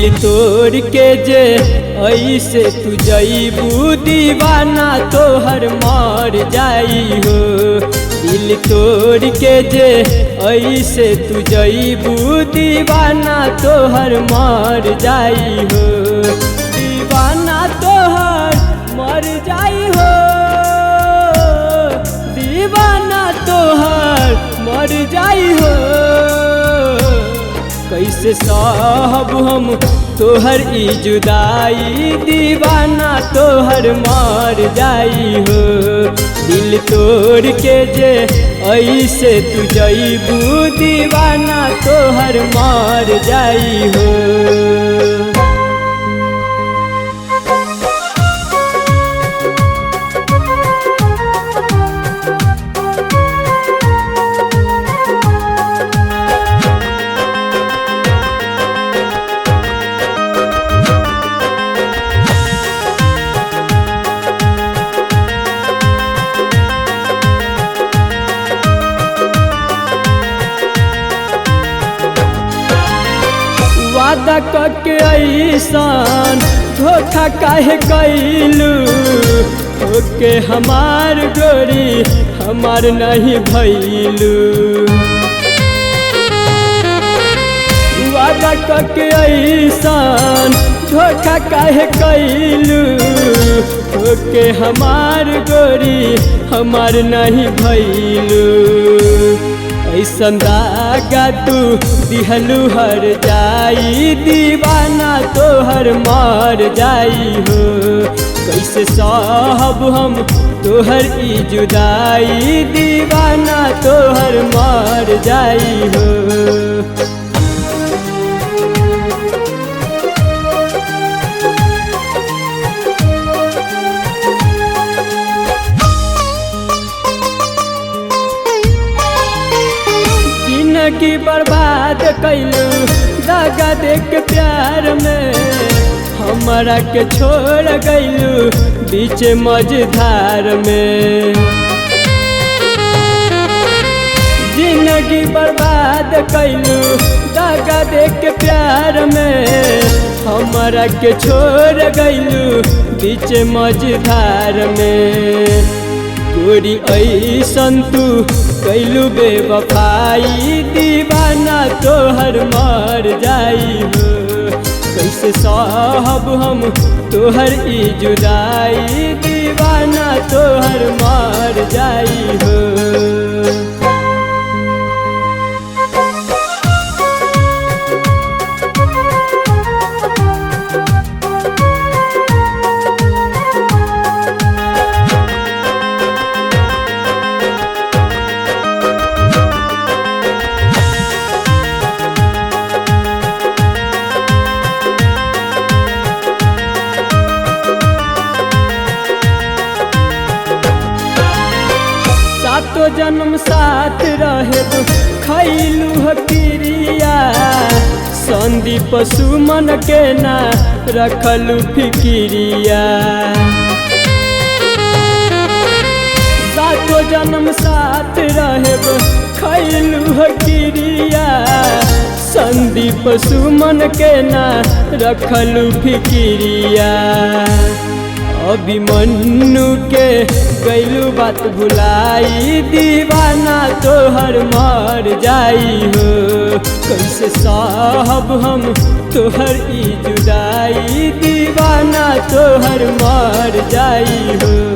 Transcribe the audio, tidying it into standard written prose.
दिल तोड़ के जे ऐसे तू जईबू दीवाना तोहर मर जाई हो। दिल तोड़ के जे ऐसे तू जईबू दीवाना तोहर मर जाई हो। दीवाना तोहर मर जाई हो, दीवाना तोहर मर जाई हो। कैसे सहब हम तोहर ई जुदाई, दीवाना तोहर मर जाई हो। दिल तोड़ के जे ऐसे तू जईबू दीवाना तोहर मर जाई हो। वादा करके ऐसान धोखा काहे कैलू, ओके हमार गोरी हमार नहीं भैलू। वादा करके ऐसान धोखा काहे कैलू, ओके हमार गोरी हमार नहीं भैलू। ऐसन दागा तू दिहलू हर जाई, दीवाना तोहर मर जाई हो। कैसे सहब हम तोहर ई जुदाई, दीवाना तोहर मर जाई हो। जिंदगी बर्बाद कैलू दागा देख प्यार में, हमरा के छोड़ गईलू बीच मझधार में। जिंदगी बर्बाद कैलू दागा देख प्यार में, हमरा के छोड़ गईलू बीच मझधार में। गोरी ऐसन तू कैलू बेवफाई, दीवाना तोहर मर जाई हो। कैसे सहब हम तोहर ई जुदाई, दीवाना तोहर मर जाई हो। तो जन्म साथ रहे खैलू हकिरिया, संदीप सुमन के ना रखलू फिकिरिया। सातो जन्म साथ रहे खैलू हकिरिया, संदीप सुमन के ना रखलू फिकिरिया। अभिमन्यु के गैलू बात भुलाई, दीवाना तोहर मर जाई हो। कैसे सहब हम तोहर ई जुदाई, दीवाना तोहर मर जाई हो।